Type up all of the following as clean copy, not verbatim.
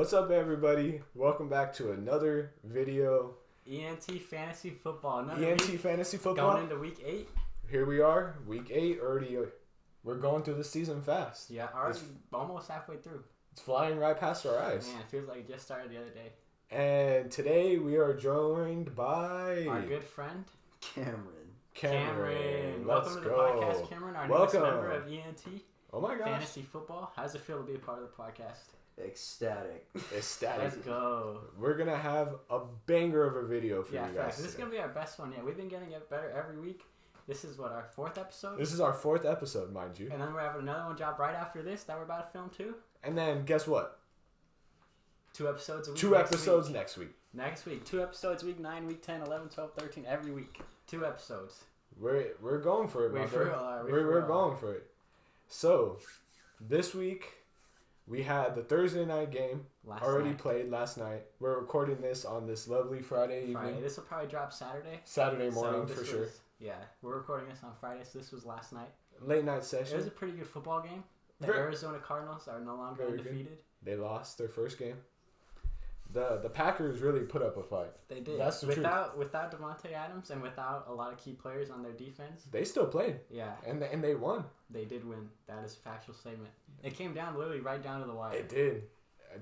What's up, everybody? Welcome back to another video. ENT Fantasy Football. Fantasy Football. Going into week 8. Here we are, week 8 already. We're going through the season fast. Yeah, already almost halfway through. It's flying right past our eyes. Man, it feels like it just started the other day. And today we are joined by our good friend Cameron. Welcome to the podcast, Cameron, our newest member of ENT. Oh my gosh. Fantasy Football. How does it feel to be a part of the podcast? Ecstatic. Let's go. We're going to have a banger of a video for you guys. Yeah, this is going to be our best one. Yeah, we've been getting it better every week. This is our 4th episode? This is our 4th episode, mind you. And then we're having another one drop right after this that we're about to film too. And then guess what? 2 episodes a week. 2 episodes next week. Next week. 2 episodes week 9, week 10, 11, 12, 13, every week. 2 episodes. We're going for it, We're going for it. So, this week we had the Thursday night game played last night. We're recording this on this lovely Friday evening. This will probably drop Saturday. Saturday morning for sure. Yeah, we're recording this on Friday, so this was last night. Late night session. It was a pretty good football game. The Arizona Cardinals are no longer undefeated. They lost their first game. The Packers really put up a fight. They did. That's the truth. Without Devontae Adams and without a lot of key players on their defense. They still played. Yeah. And they won. They did win. That is a factual statement. It came down literally right down to the wire. It did.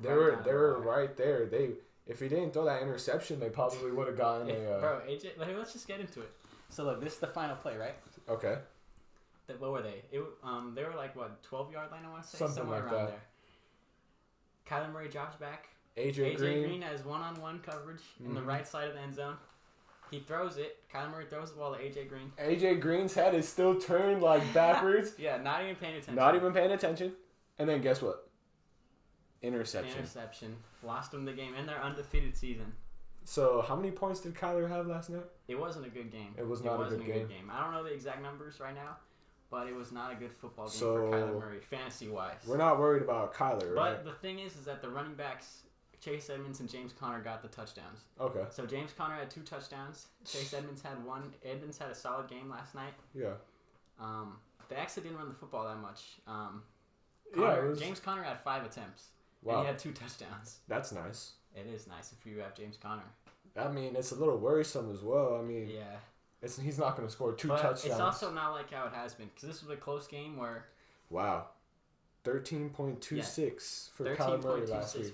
They were right there. If he didn't throw that interception, they probably would have gotten Bro, AJ, let's just get into it. So look, this is the final play, right? Okay. What were they? They were like, what, 12-yard line, I want to say? Somewhere like around there. Kyler Murray drops back. AJ Green has one-on-one coverage in the right side of the end zone. He throws it. Kyler Murray throws the ball to AJ Green. AJ Green's head is still turned like backwards. Yeah, not even paying attention. And then guess what? Interception. Lost them the game in their undefeated season. So how many points did Kyler have last night? It wasn't a good game. It was not a good game. I don't know the exact numbers right now, but it was not a good football game for Kyler Murray, fantasy-wise. We're not worried about Kyler, right? But the thing is that the running backs, Chase Edmonds and James Conner, got the touchdowns. Okay. So James Conner had 2 touchdowns. Chase Edmonds had 1. Edmonds had a solid game last night. Yeah. They actually didn't run the football that much. James Conner had 5 attempts. Wow. And he had 2 touchdowns. That's nice. It is nice if you have James Conner. I mean, it's a little worrisome as well. I mean, yeah. He's not going to score 2 touchdowns. It's also not like how it has been, because this was a close game where... Wow. 13.26 for Kyler Murray last week.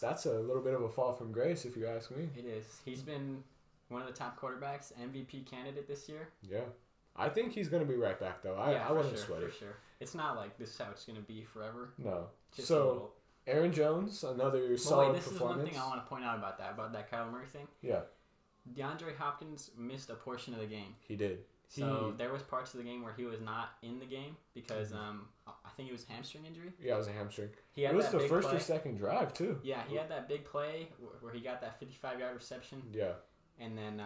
That's a little bit of a fall from grace, if you ask me. It is. He's been one of the top quarterbacks, MVP candidate this year. Yeah. I think he's going to be right back, though. I wouldn't sweat it. For sure. It's not like this is how it's going to be forever. No. So, Aaron Jones, another solid performance. This is one thing I want to point out about that Kyler Murray thing. Yeah. Deandre Hopkins missed a portion of the game. He did. So there was parts of the game where he was not in the game because I think it was hamstring injury. Yeah, it was a hamstring. It was the first or second drive too. Yeah, he had that big play where he got that 55-yard reception. Yeah. And then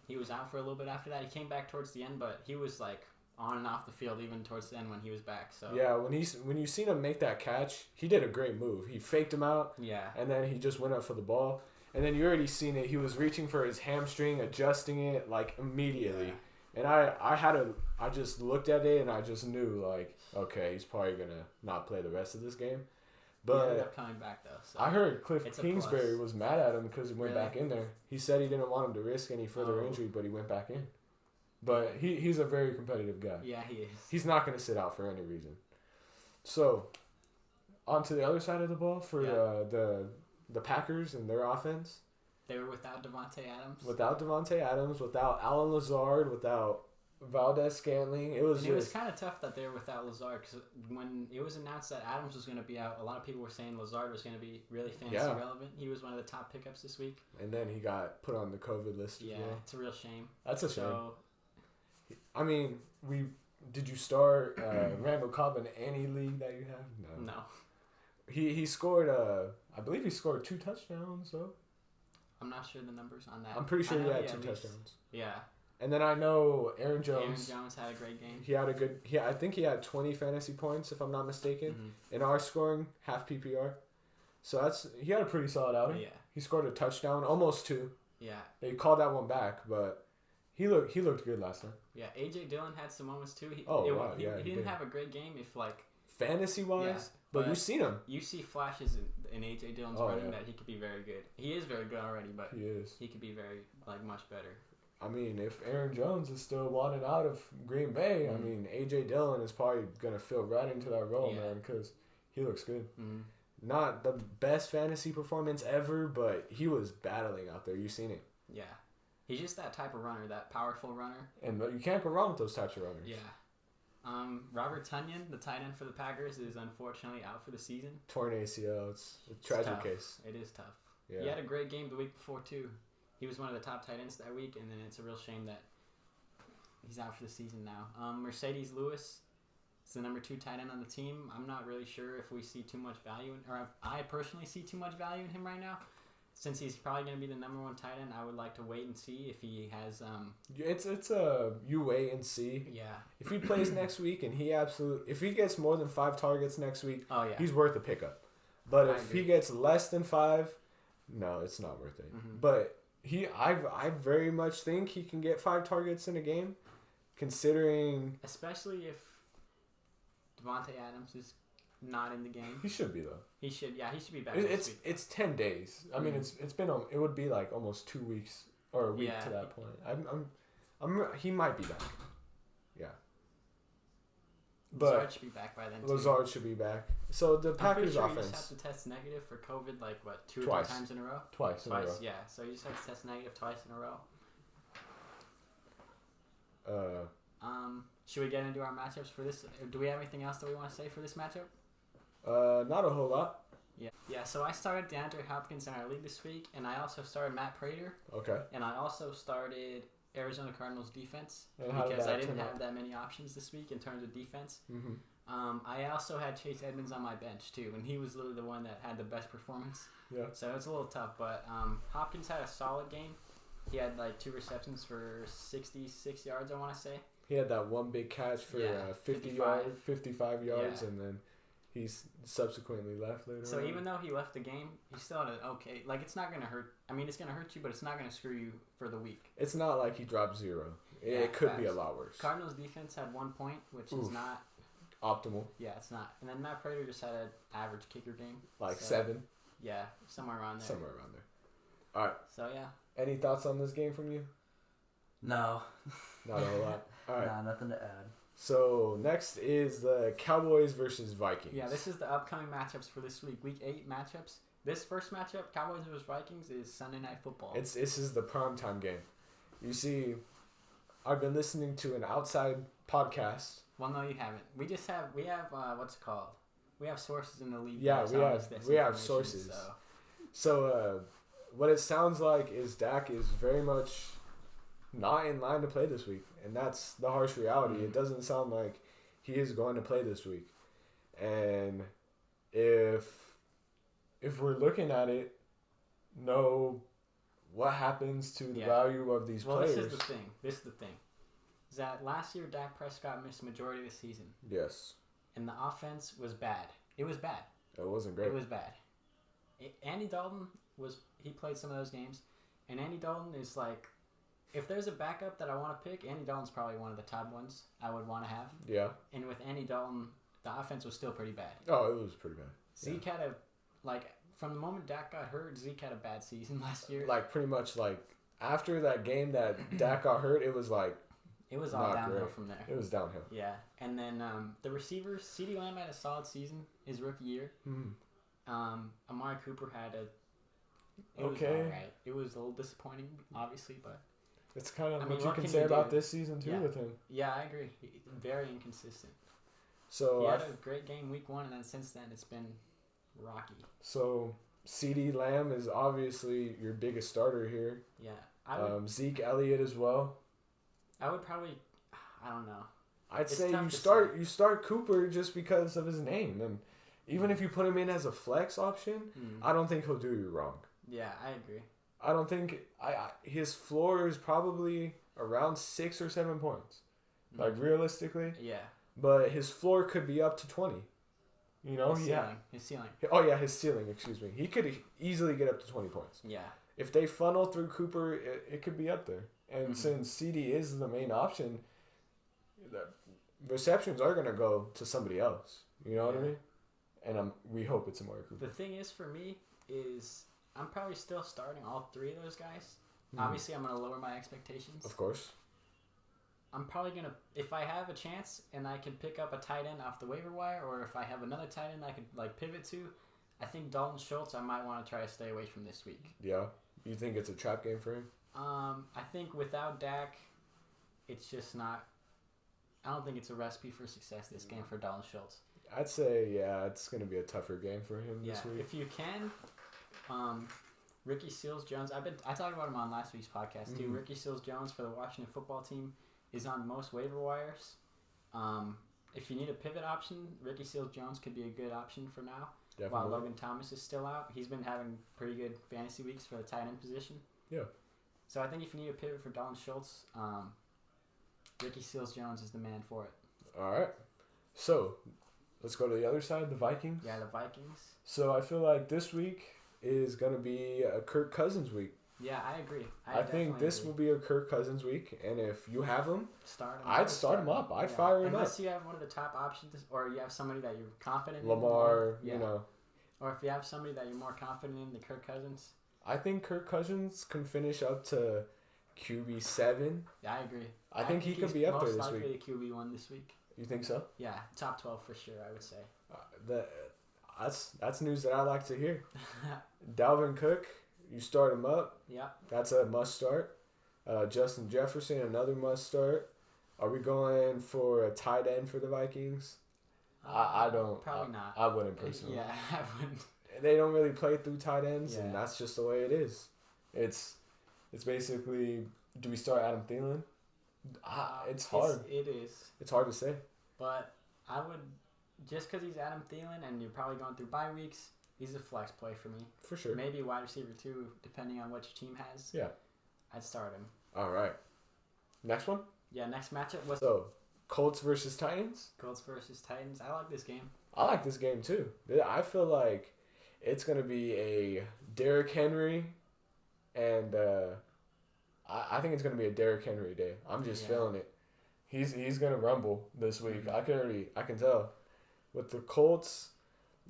he was out for a little bit after that. He came back towards the end, but he was like on and off the field even towards the end when he was back. So yeah, when you seen him make that catch, he did a great move. He faked him out. Yeah. And then he just went up for the ball. And then you already seen it. He was reaching for his hamstring, adjusting it like immediately. Yeah. And I just looked at it and I just knew, like, okay, he's probably going to not play the rest of this game. But he ended up coming back, though. So I heard Cliff Kingsbury was mad at him because he went back in there. He said he didn't want him to risk any further injury, but he went back in. But he's a very competitive guy. Yeah, he is. He's not going to sit out for any reason. So, on to the other side of the ball for the Packers and their offense. They were without Devontae Adams. Without Alan Lazard, without Valdez-Scantling. It was kind of tough that they were without Lazard because when it was announced that Adams was going to be out, a lot of people were saying Lazard was going to be really fantasy relevant. He was one of the top pickups this week. And then he got put on the COVID list as well. It's a real shame. That's a shame. I mean, did you start Randall Cobb in any league that you have? No. He scored, I believe he scored 2 touchdowns, though. I'm not sure the numbers on that. I'm pretty sure he had 2 touchdowns. Yeah. And then I know Aaron Jones had a great game. He had I think he had 20 fantasy points, if I'm not mistaken, in our scoring, half PPR. So he had a pretty solid outing. Yeah. He scored a touchdown, almost 2. Yeah. They called that one back, but he looked good last time. Yeah, AJ Dillon had some moments too. He didn't have a great game if like fantasy wise, but you've seen him. You see flashes in A.J. Dillon's running that he could be very good. He is very good already, but he could be very, much better. I mean, if Aaron Jones is still wanted out of Green Bay, I mean, A.J. Dillon is probably going to fit right into that role, man, because he looks good. Not the best fantasy performance ever, but he was battling out there. You've seen it. Yeah. He's just that type of runner, that powerful runner. And you can't go wrong with those types of runners. Yeah. Robert Tanyan, the tight end for the Packers, is unfortunately out for the season. Torn ACL. It's a tragic case. It is tough. Yeah. He had a great game the week before, too. He was one of the top tight ends that week, and then it's a real shame that he's out for the season now. Mercedes Lewis is the number 2 tight end on the team. I'm not really sure if we see too much value, or if I personally see too much value in him right now. Since he's probably going to be the number 1 tight end, I would like to wait and see if he has. It's you wait and see. Yeah. If he plays next week and if he gets more than 5 targets next week, he's worth a pickup. But if he gets less than 5, no, it's not worth it. But I very much think he can get 5 targets in a game, considering. Especially if Devontae Adams is not in the game. He should be though. He should be back. It's 10 days. I mean, it's been it would be like almost 2 weeks or a week to that point. He might be back. Yeah. But Lazard should be back by then. Lazard should be back. So the Packers offense. You just have to test negative for COVID, 2 or 3 times in a row. Twice in a row. Yeah. So you just have to test negative twice in a row. Should we get into our matchups for this? Do we have anything else that we want to say for this matchup? Not a whole lot. Yeah. So I started Deandre Hopkins in our league this week, and I also started Matt Prater. Okay. And I also started Arizona Cardinals defense because I didn't have that many options this week in terms of defense. I also had Chase Edmonds on my bench too, and he was literally the one that had the best performance. Yeah. So it's a little tough, but Hopkins had a solid game. He had 2 receptions for 66 yards, I want to say. He had that one big catch for 55 yards, and then he's subsequently left later. So even though he left the game, he still had an okay. It's not gonna hurt. I mean, it's gonna hurt you, but it's not gonna screw you for the week. It's not like he dropped 0. It could be a lot worse. Cardinals defense had 1 point, which is not optimal. Yeah, it's not. And then Matt Prater just had an average kicker game. 7. Yeah, somewhere around there. All right. So yeah. Any thoughts on this game from you? No. Not a whole lot. All right. Nah, nothing to add. So next is the Cowboys versus Vikings. Yeah, this is the upcoming matchups for this week. Week 8 matchups. This first matchup, Cowboys versus Vikings, is Sunday Night Football. This is the primetime game. You see, I've been listening to an outside podcast. Well, no, you haven't. We have what's it called? We have sources in the league. Yeah, we have sources. So what it sounds like is Dak is very much not in line to play this week, and that's the harsh reality. It doesn't sound like he is going to play this week, and if we're looking at it, what happens to the value of these players? This is the thing. Is that last year Dak Prescott missed the majority of the season. Yes. And the offense was bad. It was bad. It wasn't great. It was bad. Andy Dalton he played some of those games, and Andy Dalton is if there's a backup that I want to pick, Andy Dalton's probably one of the top ones I would want to have. Yeah. And with Andy Dalton, the offense was still pretty bad. Oh, it was pretty bad. Zeke had from the moment Dak got hurt, Zeke had a bad season last year. Pretty much after that game that Dak got hurt, it was it was all downhill from there. It was downhill. Yeah. And then the receivers, CeeDee Lamb had a solid season his rookie year. Amari Cooper had it was all right. It was a little disappointing, obviously, but it's kind of what you can say about this season too with him. Yeah, I agree. Very inconsistent. So he had a great game week 1, and then since then it's been rocky. So CeeDee Lamb is obviously your biggest starter here. Yeah. Zeke Elliott as well. I would probably, I don't know. I'd say you start Cooper just because of his name, and even if you put him in as a flex option, I don't think he'll do you wrong. Yeah, I agree. I don't think his floor is probably around 6 or 7 points, realistically. Yeah. But his floor could be up to 20. His ceiling. Oh yeah, his ceiling. Excuse me. He could easily get up to 20 points. Yeah. If they funnel through Cooper, it could be up there. And since CD is the main option, the receptions are gonna go to somebody else. You know what I mean? and we hope it's Amari Cooper. The thing is, for me, is I'm probably still starting all three of those guys. Obviously, I'm going to lower my expectations. Of course. I'm probably going to, if I have a chance and I can pick up a tight end off the waiver wire, or if I have another tight end I could like pivot to, I think Dalton Schultz I might want to try to stay away from this week. Yeah? You think it's a trap game for him? I think without Dak, it's just not, I don't think it's a recipe for success this game for Dalton Schultz. I'd say, yeah, it's going to be a tougher game for him this week. If you can, Ricky Seals-Jones, I talked about him on last week's podcast too. Ricky Seals-Jones for the Washington football team is on most waiver wires. If you need a pivot option, Ricky Seals-Jones could be a good option for now. Definitely. While Logan Thomas is still out. He's been having pretty good fantasy weeks for the tight end position. Yeah. So I think if you need a pivot for Dalton Schultz, Ricky Seals-Jones is the man for it. All right. So, let's go to the other side, the Vikings. Yeah, the Vikings. So, I feel like this week is going to be a Kirk Cousins week. Yeah, I agree. I think this will be a Kirk Cousins week, and if you have him, I'd start him up. I'd fire him up. Unless you have one of the top options, or you have somebody that you're confident in. Lamar, you know. Or if you have somebody that you're more confident in, the Kirk Cousins. I think Kirk Cousins can finish up to QB7. Yeah, I agree. I think he could be up there this week. Most likely the QB1 this week. You think so? Yeah, top 12 for sure, I would say. That's news that I like to hear. Dalvin Cook, you start him up. Yeah. That's a must start. Justin Jefferson, another must start. Are we going for a tight end for the Vikings? I don't. Probably not. I wouldn't personally. Yeah, I wouldn't. They don't really play through tight ends, and that's just the way it is. It's basically, do we start Adam Thielen? It's hard. It is. It's hard to say. But I would, just because he's Adam Thielen and you're probably going through bye weeks, he's a flex play for me. For sure. Maybe wide receiver too, depending on what your team has. Yeah. I'd start him. All right. Next one? Yeah, next matchup was... So, Colts versus Titans? Colts versus Titans. I like this game. I like this game too. I feel like it's going to be a Derrick Henry, and I think it's going to be a Derrick Henry day. I'm just feeling it. He's going to rumble this week. I can tell. With the Colts,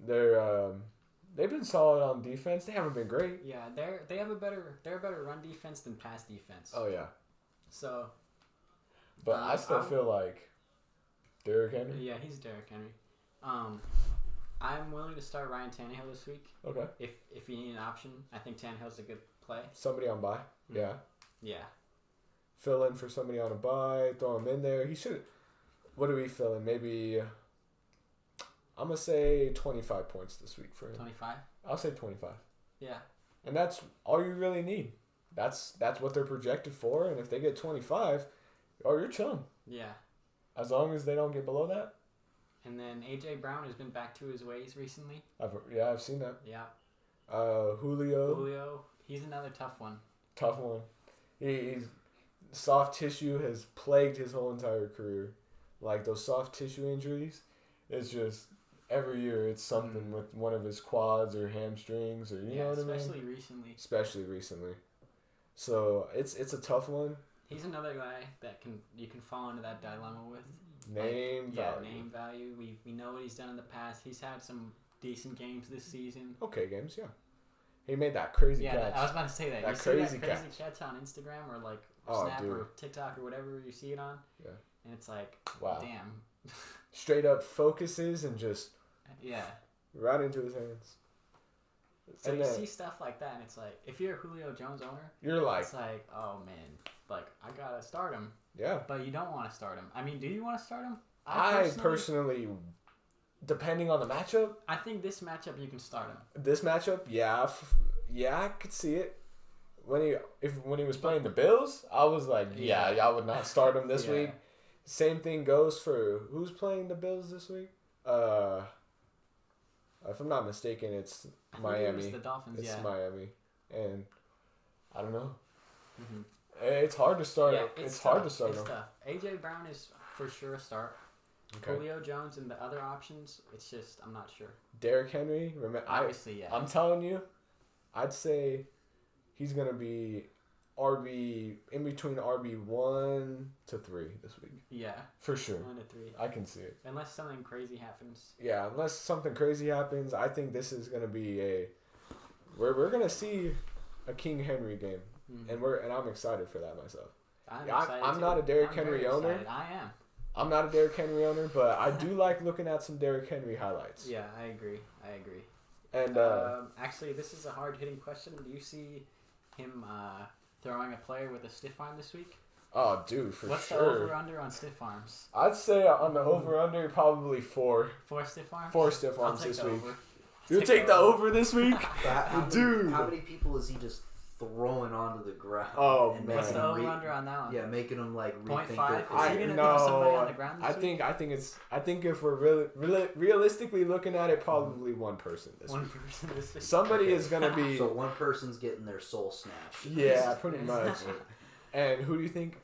they've been solid on defense. They haven't been great. Yeah, they're a better run defense than pass defense. Oh yeah. So. But I still feel like Derrick Henry. Yeah, he's Derrick Henry. I'm willing to start Ryan Tannehill this week. Okay. If you need an option, I think Tannehill's a good play. Somebody on bye. Yeah. Yeah. Fill in for somebody on a bye. Throw him in there. He should. What do we fill in? Maybe. I'm gonna say 25 points this week for him. 25. I'll say 25. Yeah. And that's all you really need. That's what they're projected for. And if they get 25, you're chilling. Yeah. As long as they don't get below that. And then A.J. Brown has been back to his ways recently. I've seen that. Yeah. Julio. He's another tough one. Tough one. He's soft tissue has plagued his whole entire career. Like those soft tissue injuries, it's just every year it's something with one of his quads or hamstrings or you know what I mean. Especially recently. So it's a tough one. He's another guy that you can fall into that dilemma with. Name value. Yeah, name value. We know what he's done in the past. He's had some decent games this season. Okay, games, yeah. He made that crazy catch. I was about to say that. That crazy catch on Instagram or like Snap dude. or TikTok or whatever you see it on. Yeah. And it's like, wow. Damn. Straight up focuses and just right into his hands. So and you see stuff like that, and it's like, if you're a Julio Jones owner, you're like, it's like, oh man, like I gotta start him. Yeah. But you don't want to start him. I mean, do you want to start him? I personally, depending on the matchup, I think this matchup you can start him. This matchup, yeah, I could see it. When he was playing the Bills, I was like, I would not start him this week. Same thing goes for who's playing the Bills this week. If I'm not mistaken, it's Miami. It's the Dolphins. It's Miami, and I don't know. Mm-hmm. It's hard to start. It's hard to start him. A.J. Brown is for sure a start. Okay. Julio Jones and the other options, it's just I'm not sure. Derrick Henry, obviously, I'm telling you, I'd say he's gonna be in between RB1 to 3 this week. Yeah. For sure. 1 to 3. I can see it. Unless something crazy happens. Yeah, unless something crazy happens, I think this is gonna be we're gonna see a King Henry game, and I'm excited for that myself. I'm not a Derrick Henry owner. I am. I'm not a Derrick Henry owner, but I do like looking at some Derrick Henry highlights. Yeah, I agree. And actually, this is a hard-hitting question. Do you see him throwing a player with a stiff arm this week? Oh, dude, for What's sure. What's the over/under on stiff arms? I'd say on the over/under, probably 4. 4 stiff arms? 4 stiff arms this week. Over. You'll take the over this week? Dude. How many people is he just throwing onto the ground? Oh, and man. What's the over/under on that one? Yeah, making them like rethink 0.5? Is he going to throw somebody on the ground this week? I think if we're realistically looking at it, probably one person this week. One person this week. Somebody is going to be... So one person's getting their soul snatched. Yeah, pretty much. And who do you think...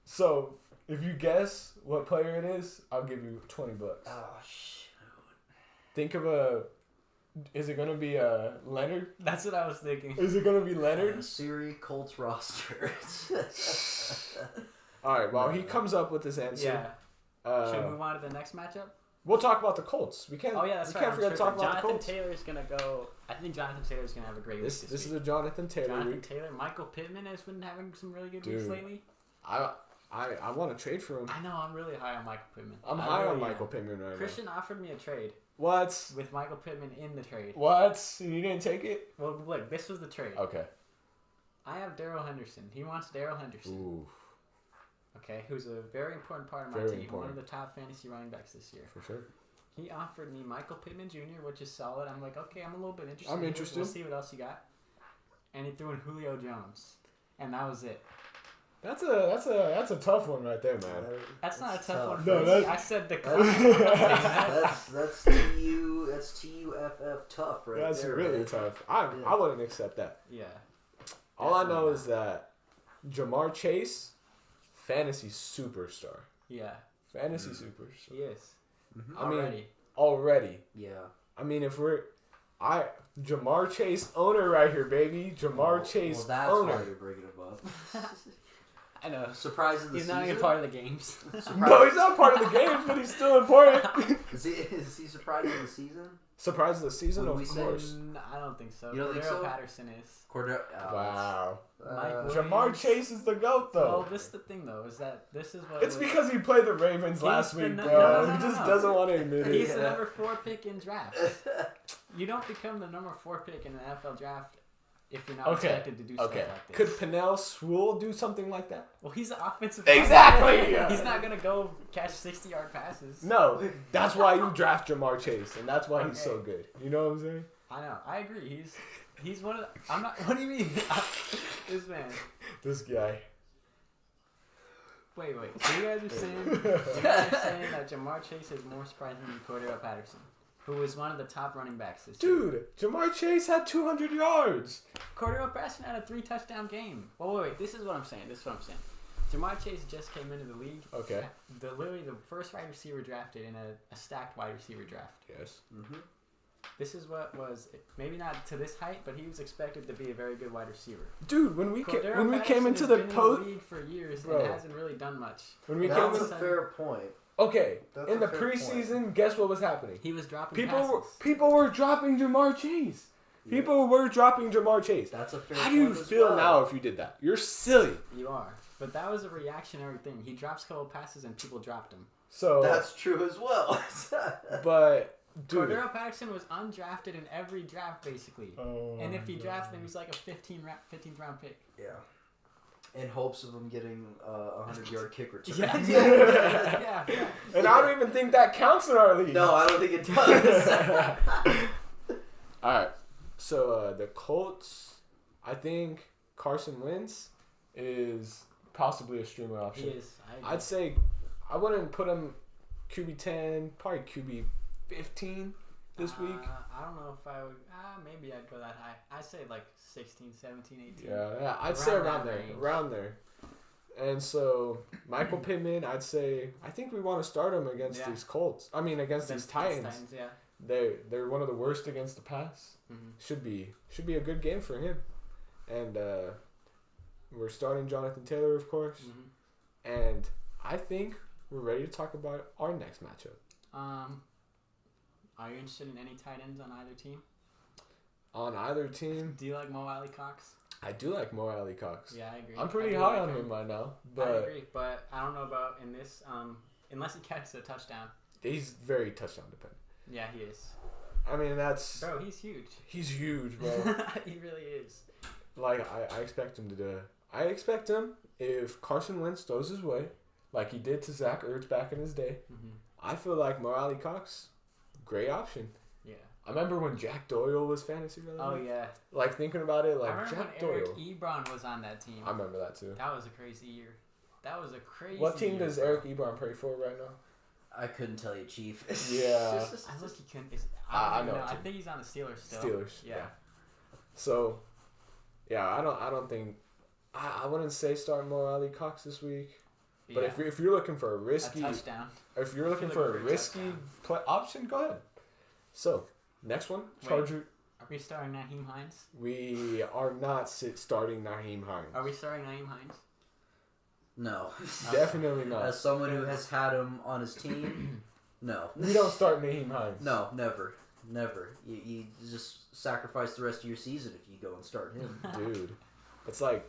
So, if you guess what player it is, I'll give you $20. Oh, shoot. Think of is it going to be Leonard? That's what I was thinking. Is it going to be Leonard? Siri Colts roster. All right, well, he comes up with this answer. Yeah. Should we move on to the next matchup? We'll talk about the Colts. We can't. Oh yeah, that's we right. can't forget to talk about the Colts. Jonathan Taylor's gonna go. I think Jonathan Taylor's gonna have a great week this is a Jonathan Taylor week. Taylor, Michael Pittman has been having some really good weeks lately. I want to trade for him. I know. I'm really high on Michael Pittman. I'm high on Michael Pittman right now. Christian offered me a trade. What? With Michael Pittman in the trade. What? You didn't take it? Well, look, this was the trade. Okay. I have Daryl Henderson. He wants Daryl Henderson. Ooh. Okay, who's a very important part of my team. One of the top fantasy running backs this year. For sure. He offered me Michael Pittman Jr., which is solid. I'm like, okay, I'm a little bit interested. I'm interested. We'll see what else you got. And he threw in Julio Jones, and that was it. That's a tough one right there, man. That's not a tough one. No, I said the that's TUFF tough right that's there. That's really tough. I wouldn't accept that. Yeah. All I know is that Jamar Chase, fantasy superstar. Yeah. Fantasy superstar. He is. Mm-hmm. Already. Yeah. I mean, Jamar Chase owner right here, baby. Jamar Chase well, that's owner. why you're bringing him up. I know. Surprise in the he's season. Not even part of the games. No, he's not part of the games, but he's still important. Is he surprised in the season? Surprise of the season, of course. I don't think so. You don't think so? Patterson is. Wow. Mike Jamar Chase is the GOAT, though. Well, this is the thing, though, is that this is what... It's because he played the Ravens last week, bro. He just doesn't want to admit it. He's the number 4 pick in drafts. You don't become the number 4 pick in the NFL draft if you're not expected to do stuff like this. Could Penei Sewell do something like that? Well, he's an offensive Exactly. He's not going to go catch 60-yard passes. No. That's why you draft Jamar Chase, and that's why he's so good. You know what I'm saying? I know. I agree. He's one of the... I'm not... What do you mean? This man. This guy. Wait. So you guys are saying that Jamar Chase is more surprising than Cordero Patterson, who was one of the top running backs this year. Dude, Jamar Chase had 200 yards. Cordero Patterson had a 3-touchdown game. Oh, wait. This is what I'm saying. Jamar Chase just came into the league. Okay. Literally the first wide receiver drafted in a stacked wide receiver draft. Yes. Mm-hmm. This is what was, maybe not to this height, but he was expected to be a very good wide receiver. Dude, when we came into the post, in the league for years and hasn't really done much. That's a fair point. Okay, in the preseason, guess what was happening? He was dropping people were dropping Jamar Chase. Yeah. People were dropping Jamar Chase. That's a fair How do you feel now if you did that? You're silly. You are. But that was a reactionary thing. He drops a couple passes and people dropped him. So that's true as well. But dude, Cordero Patterson was undrafted in every draft basically. And if you drafted him, he's like a 15th round pick. Yeah. In hopes of him getting a 100-yard kick return. Yeah. And I don't even think that counts in our league. No, I don't think it does. All right. So the Colts, I think Carson Wentz is possibly a streamer option. He is. I'd say I wouldn't put him QB 10, probably QB 15 this week. I don't know if I would. Maybe I'd go that high. I'd say like 16, 17, 18. Yeah, I'd say around there. And so Michael Pittman, I think we want to start him against these Colts. I mean, against these Titans. Yeah. They're one of the worst against the pass. Mm-hmm. Should be a good game for him. And We're starting Jonathan Taylor, of course. Mm-hmm. And I think we're ready to talk about our next matchup. Are you interested in any tight ends on either team? On either team, Do you like Mo Alley Cox? I do like Mo Alley Cox. Yeah, I agree. I'm pretty I do high like on him right now, but I agree, but I don't know about in this. Unless he catches a touchdown. he's very touchdown dependent. Yeah, he is. I mean, that's Bro, he's huge. he's huge, bro. He really is. Like I expect him to do. I expect him if Carson Wentz throws his way, like he did to Zach Ertz back in his day. Mm-hmm. I feel like Mo Alley Cox, great option. Yeah. I remember when Jack Doyle was fantasy relevant. Oh yeah. Like thinking about it, I like remember Jack when Eric Doyle. Ebron was on that team. I remember that too. That was a crazy year. That was a crazy. What team year, does bro. Eric Ebron play for right now? I couldn't tell you, Chief. Yeah. I look, he couldn't. I I know know. I too. think he's on the Steelers still. Steelers. Yeah. So, yeah, I don't think I wouldn't say start Mo Alley Cox this week. But Yeah. if you're looking for a A risky, touchdown. if you're looking If for you're a looking for a risky option, go ahead. So, next one, Wait. Charger. Are we starting Naheem Hines? We are not starting Naheem Hines. Are we starting Naheem Hines? No. Definitely not. As someone who has had him on his team, no. We don't start Naheem Hines. No, never. Never. You just sacrifice the rest of your season if you go and start him. Dude. It's like,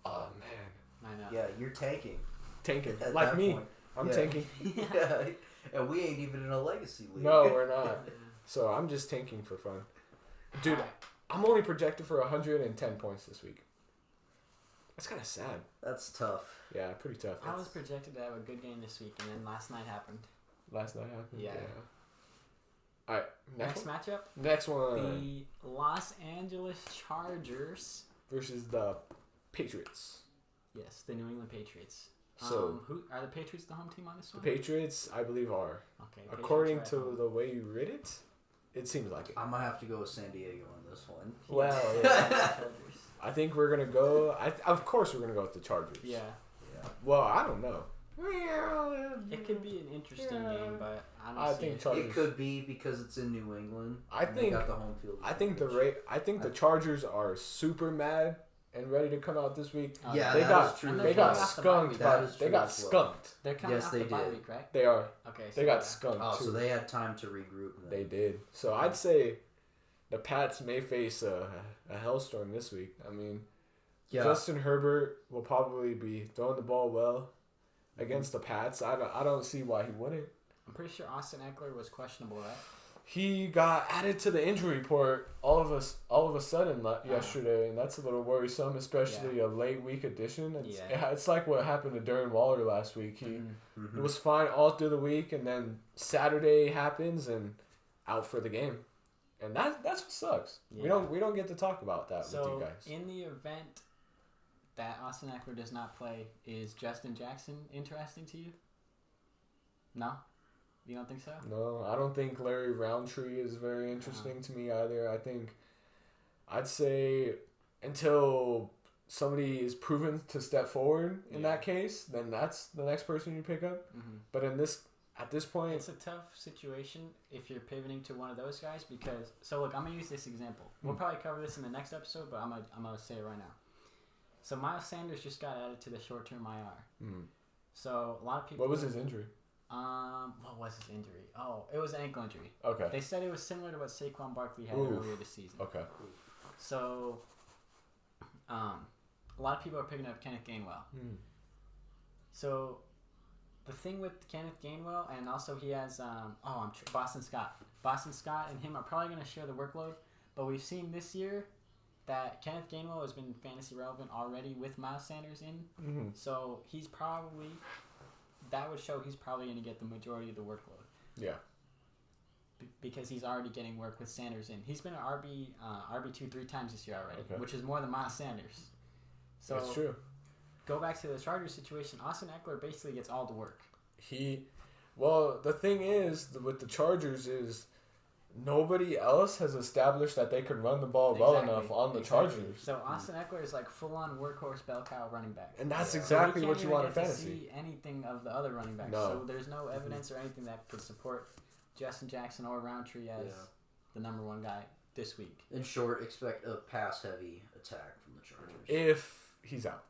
oh man. I know. Yeah, you're tanking. Tanking. At Like that me. point. I'm Yeah. tanking. Yeah. And we ain't even in a legacy league. No, we're not. Yeah. So I'm just tanking for fun. Dude, Alright. I'm only projected for 110 points this week. That's kind of sad. That's tough. Yeah, pretty tough. I was projected to have a good game this week, and then last night happened. Last night happened. Yeah. All right, Next one. matchup, Next one the Los Angeles Chargers. versus the Patriots. Yes, the New England Patriots. So who are the Patriots the home team on this the one? Patriots, I believe, are Okay. according Patriots to are at home. the way you read it. It seems like it. I might have to go with San Diego on this one. Well, Yeah, yeah. Chargers. I think we're gonna go. Of course, we're gonna go with the Chargers. Yeah, Yeah. Well, I don't know. it could be an interesting Yeah. game, but I don't I see think it. Chargers. It could be because it's in New England. I and they think- got the home field. I think the advantage. I think the Chargers are super mad and ready to come out this week. Oh, Yeah, They that got is true. And they they're got coming off the bye skunked. week. That By, is they true got as well. skunked. They're coming Yes, off they the bye did. week, right? They are. Okay, so They got yeah. skunked Oh, too. so they had time to regroup. Then. They did. So I'd say the Pats may face a hellstorm this week. I mean, Yeah. Justin Herbert will probably be throwing the ball well against the Pats. I don't see why he wouldn't. I'm pretty sure Austin Eckler was questionable, right? He got added to the injury report all of a sudden yesterday, and that's a little worrisome, especially a late week addition. It's like what happened to Darren Waller last week. He Mhm. was fine all through the week, and then Saturday happens and out for the game, and that's what sucks. Yeah. We don't get to talk about that with you So guys. in the event that Austin Eckler does not play, is Justin Jackson interesting to you? No, you don't think so? No, I don't think Larry Roundtree is very interesting to me either. I'd say until somebody is proven to step forward in that case, then that's the next person you pick up. Mm-hmm. But at this point, It's a tough situation if you're pivoting to one of those guys because look, I'm gonna use this example. We'll probably cover this in the next episode, but I'm gonna say it right now. So Miles Sanders just got added to the short-term IR. So a lot of people. what was his injury? What was his injury? Oh, it was an ankle injury. Okay. They said it was similar to what Saquon Barkley had Oof. earlier this season. Okay. So, a lot of people are picking up Kenneth Gainwell. So, the thing with Kenneth Gainwell, and also he has Boston Scott. Boston Scott and him are probably going to share the workload, but we've seen this year that Kenneth Gainwell has been fantasy relevant already with Miles Sanders in. Mm-hmm. So that would show he's probably going to get the majority of the workload. Yeah. Because he's already getting work with Sanders in. He's been an RB2 3 times this year already, which is more than Miles Sanders. So That's true. Go back to the Chargers situation. Austin Eckler basically gets all the work. The thing is with the Chargers is nobody else has established that they can run the ball well enough on the Chargers. So Austin Eckler is like full-on workhorse bell cow running back. And that's So exactly we what can't you even want in get to fantasy. see anything of the other running backs. No. So there's no evidence or anything that could support Justin Jackson or Roundtree as the number one guy. this week. In short, expect a pass-heavy attack from the Chargers. If he's out.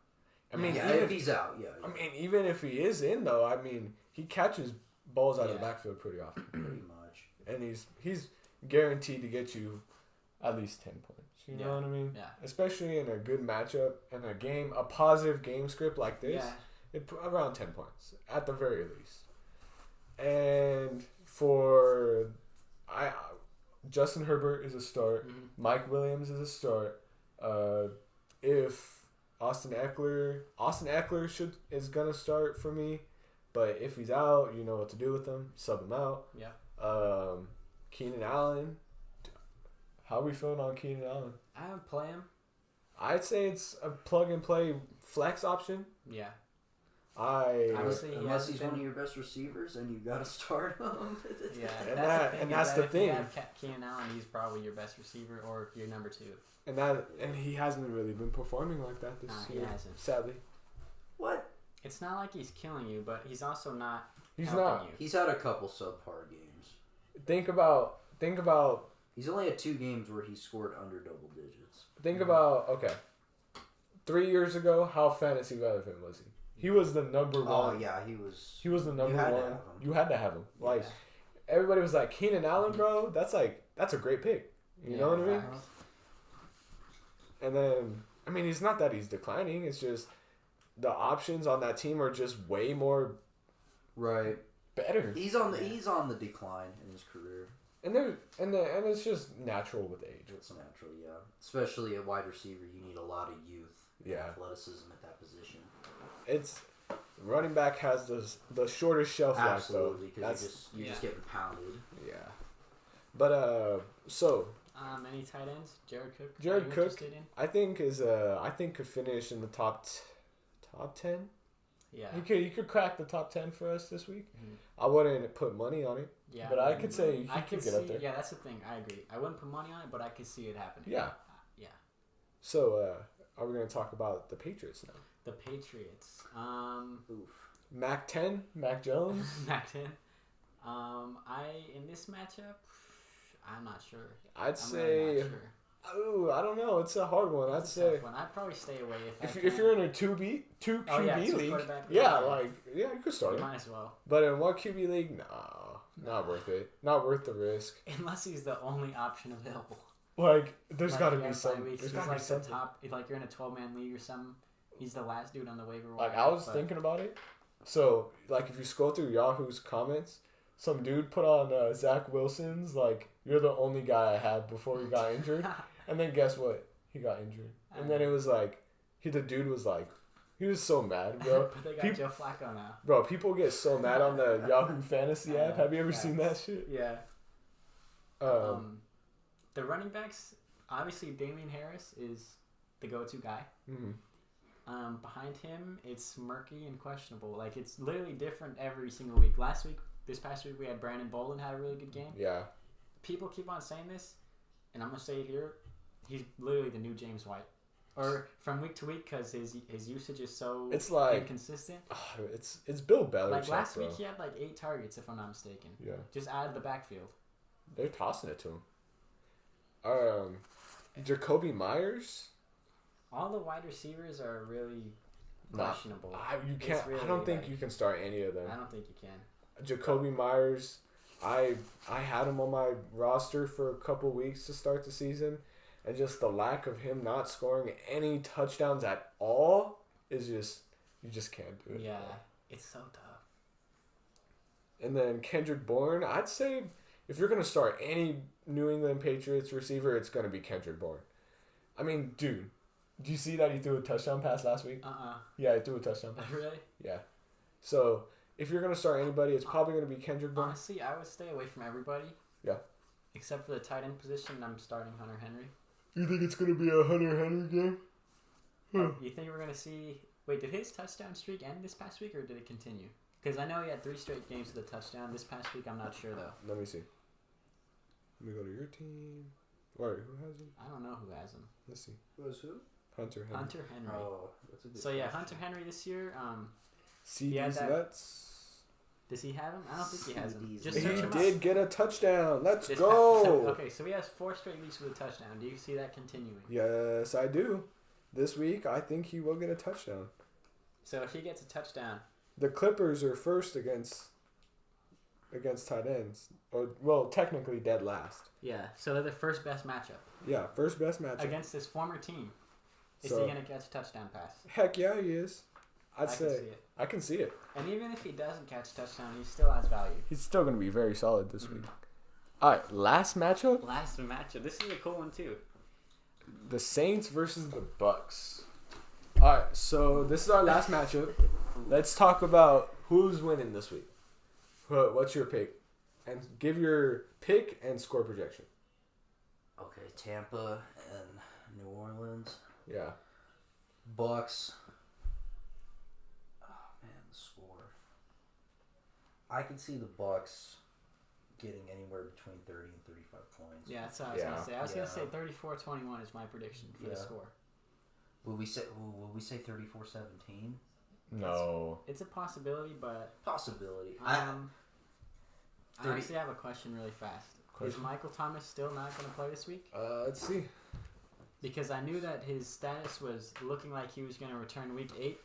If he's out, yeah. I mean, even if he is in, though, I mean, he catches balls out of the backfield pretty often. Pretty much. And he's guaranteed to get you at least 10 points. You know what I mean? Yeah. Especially in a good matchup and a positive game script like this. Yeah. Around 10 points, at the very least. And for Justin Herbert is a start. Mm-hmm. Mike Williams is a start. If Austin Eckler is gonna start for me, but if he's out, you know what to do with him. Sub him out. Yeah. Keenan Allen. How are we feeling on Keenan Allen? I would play him. I'd say it's a plug and play flex option. Yeah. Honestly, unless he's one of your best receivers and you got to start him. Yeah, that's the thing. If you have Keenan Allen, he's probably your best receiver or your number 2. And he hasn't really been performing like that this year. He hasn't. Sadly. What? It's not like he's killing you, but he's also not. He's not. You. He's had a couple subpar games. Think about. He's only had 2 games where he scored under double digits. Think about 3 years ago, how fantasy relevant was he? He was the number 1. Oh yeah, he was. He was the number 1. You had to have him. Like everybody was like, Keenan Allen, bro. That's a great pick. You know what I mean? And then he's not that he's declining. It's just the options on that team are just way more better. He's on the decline in his career. And it's just natural with age. It's natural, yeah. Especially a wide receiver, you need a lot of youth, athleticism at that position. It's running back has the shortest shelf life, though. Absolutely, because you're just getting pounded. Yeah, but any tight ends? Jared Cook, I think could finish in the top 10. Yeah, he could crack the top 10 for us this week. Mm-hmm. I wouldn't put money on it. Yeah, but I could say he could get up there. Yeah, that's the thing. I agree. I wouldn't put money on it, but I could see it happening. Yeah. Yeah. So, are we going to talk about the Patriots now? The Patriots. Mac 10, Mac Jones. Mac 10. In this matchup, I'm not sure. I'm really not sure. Oh, I don't know. It's a hard one. I'd say. I'd probably stay away if you're in a 2 QB league. You could start him. Might as well. But in 1 QB league, no, not worth it. Not worth the risk. Unless he's the only option available. Like, there's got to be some. There's got to be something. Like you're in a 12-man league or something. He's the last dude on the waiver wire. Like, I was thinking about it. So, like, if you scroll through Yahoo's comments, some dude put on Zach Wilson's, like, you're the only guy I have before he got injured. And then guess what? He got injured. And then it was like, the dude was like, he was so mad, bro. But they got Joe Flacco now. Bro, people get so mad on the Yahoo Fantasy app. Have you ever seen that shit? Yeah. The running backs, obviously Damian Harris is the go-to guy. Mm-hmm. Behind him, it's murky and questionable. Like, it's literally different every single week. This past week, we had Brandon Bowden had a really good game. Yeah. People keep on saying this, and I'm going to say it here. He's literally the new James White. Or from week to week, because his usage is so inconsistent. It's Bill Belichick, like, last week, he had, 8 targets, if I'm not mistaken. Yeah. Just out of the backfield. They're tossing it to him. Jacoby Myers... All the wide receivers are really questionable. I don't think you can start any of them. I don't think you can. Jacoby Myers, I had him on my roster for a couple weeks to start the season, and just the lack of him not scoring any touchdowns at all is just, you just can't do it. Yeah, it's so tough. And then Kendrick Bourne, I'd say if you're going to start any New England Patriots receiver, it's going to be Kendrick Bourne. I mean, dude. Do you see that he threw a touchdown pass last week? Yeah, he threw a touchdown pass. Really? Yeah. So, if you're going to start anybody, it's probably going to be Kendrick Bourne. Honestly, I would stay away from everybody. Yeah. Except for the tight end position, I'm starting Hunter Henry. You think it's going to be a Hunter Henry game? You think we're going to see... Wait, did his touchdown streak end this past week, or did it continue? Because I know he had 3 straight games with a touchdown. This past week, I'm not sure, though. Let me see. Let me go to your team. Wait, who has him? I don't know who has him. Let's see. Who's who? Hunter Henry. Oh, that's a good question. Hunter Henry this year. See these nuts. Does he have him? I don't think he has him. CDs. Just He search him did up. get a touchdown. Let's This go. So he has 4 straight weeks with a touchdown. Do you see that continuing? Yes, I do. This week, I think he will get a touchdown. So if he gets a touchdown, The Clippers are first against tight ends. Or, well, technically dead last. yeah. So they're the first best matchup Yeah, first best matchup. against this former team. Is So- he gonna catch a touchdown pass? Heck yeah, he is. I I'd can say. see it. I can see it. And even if he doesn't catch a touchdown, he still has value. He's still going to be very solid this Mm-hmm. week. All right, last matchup. Last matchup. This is a cool one too. The Saints versus the Bucks. All right, so this is our last matchup. Let's talk about who's winning this week. What's your pick? And give your pick and score projection. Okay, Tampa and New Orleans. Yeah. Bucks. Oh man, the score. I can see the Bucks getting anywhere between 30 and 35 points. Yeah, that's what I was gonna say. I was gonna say Yeah. 34-21 is my prediction for the Yeah. score. Will we say 34-17? No. It's a possibility, but Possibility. I 30 actually have a question really fast. Is Question? Michael Thomas still not going to play this week? Let's see. Because I knew that his status was looking like he was going to return week 8.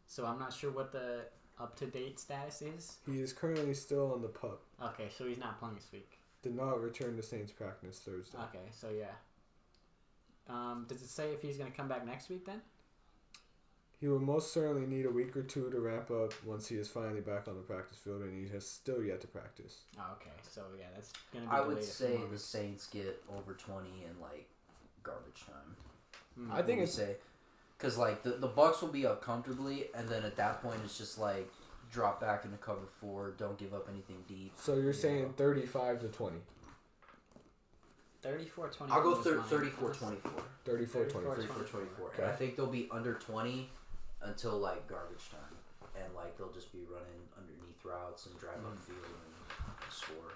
So I'm not sure what the up-to-date status is. He is currently still on the pup. Okay, so he's not playing this week. Did not return to Saints practice Thursday. Okay, so yeah. Does it say if he's going to come back next week then? He will most certainly need a week or two to ramp up once he is finally back on the practice field, and he has still yet to practice. Oh, okay, so yeah, that's going to be I delayed would a few say more the weeks. Saints get over 20 in like garbage time. Hmm. I think Would we it's say, because like the Bucks will be up comfortably, and then at that point it's just like drop back into cover 4, don't give up anything deep. So you're saying 35 to 20. 34-21. I'll go was mine. 34-24. 34 34, 20. 34-24. Okay. And I think they'll be under 20 until like garbage time, and like they'll just be running underneath routes and drive upfield and score.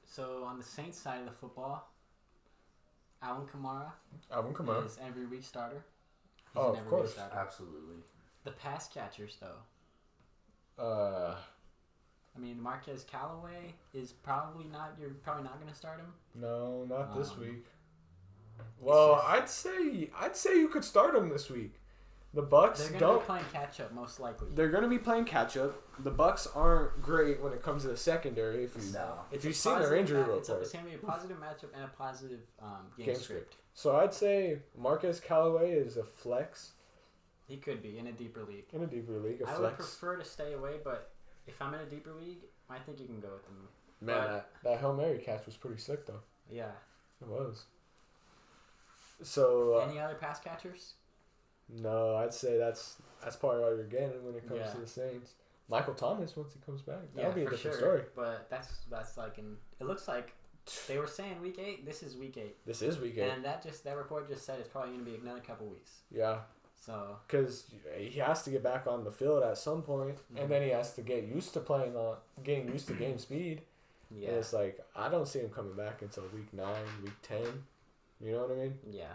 So on the Saints side of the football, Alvin Kamara Alvin Kamara. is every week starter. Oh, an of every course. week starter. Absolutely. The pass catchers, though. I mean, Marquez Callaway is probably not. You're probably not going to start him. No, not this Um, week. Well, I'd say you could start him this week. The Bucks They're going to don't. be playing catch up most likely. They're going to be playing catch up. The Bucks aren't great when it comes to the secondary. If you No. if It's you've a seen their positive injury ma- it's report, going to be a positive matchup and a positive game Game script. so I'd say Marquez Callaway is a flex He could be in a deeper league. in a deeper league. A I would flex. prefer to stay away, but if I'm in a deeper league, I think you can go with them. Man, that Hail Mary catch was pretty sick though. Yeah. It was. So Any other pass catchers? no, I'd say that's probably all you're getting when it comes Yeah. to the Saints. Michael Thomas once he comes back, Yeah, that'll be a for different sure. story. But that's like it looks like they were saying week 8. This is week 8, This is week 8. and that report just said it's probably going to be another couple weeks. Yeah, So because he has to get back on the field at some point, and then he has to get used to getting used to game speed. yeah, And it's like I don't see him coming back until week 9, week 10. You know what I mean? yeah.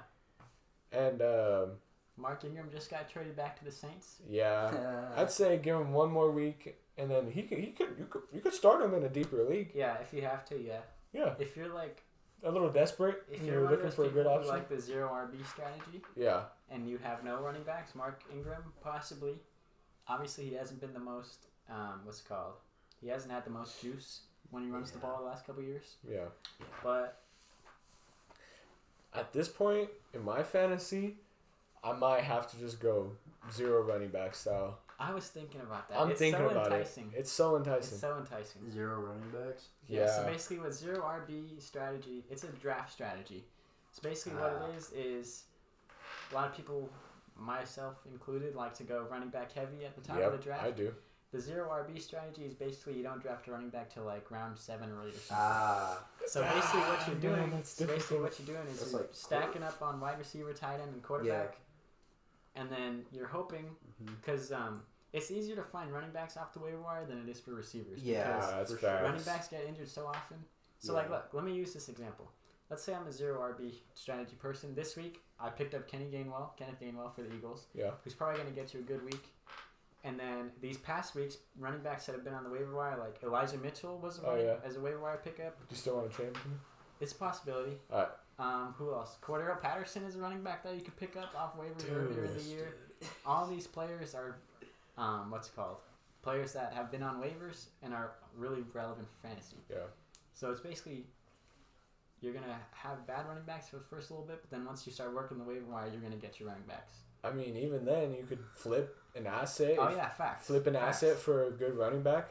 And Mark Ingram just got traded back to the Saints. yeah, I'd say give him one more week, and then you could start him in a deeper league. Yeah, if you have to, yeah. Yeah, If you're like a little desperate. if and you're you're one of looking those for a people good who option. like the 0 RB strategy Yeah, and you have no running backs, Mark Ingram possibly. Obviously, he hasn't been the most what's it called? He hasn't had the most juice when he runs the ball the last couple of years. yeah. But At this point in my fantasy, I might have to just go 0 running back style. I was thinking about that. I'm It's thinking so about enticing. it. It's so enticing. It's so enticing. 0 running backs. Yeah. So Yeah. basically, with 0 RB strategy, it's a draft strategy. So basically, what it is a lot of people, myself included, like to go running back heavy at the top of the draft. I do. The 0 RB strategy is basically you don't draft a running back till like round 7 or 8 or something. So basically, what you're doing, that's difficult. is That's you're like stacking up on wide receiver, tight end, and quarterback, and then you're hoping because it's easier to find running backs off the waiver wire than it is for receivers. Yeah, because that's for facts. sure. running backs get injured so often. So Yeah. like, look, let me use this example. Let's say I'm a 0 RB strategy person. This week, I picked up Kenneth Gainwell for the Eagles. Yeah. Who's probably going to get you a good week. And then these past weeks, running backs that have been on the waiver wire, like Elijah Mitchell was as a waiver wire pickup. Do you still want to trade him? It's a possibility. All right. Who else? Cordero Patterson is a running back that you could pick up off waivers earlier in the year. All these players are, players that have been on waivers and are really relevant for fantasy. Yeah. So it's basically, you're going to have bad running backs for the first little bit, but then once you start working the waiver wire, you're going to get your running backs. I mean, even then, you could flip an asset. Oh, yeah, facts. Flip an facts. asset for a good running back.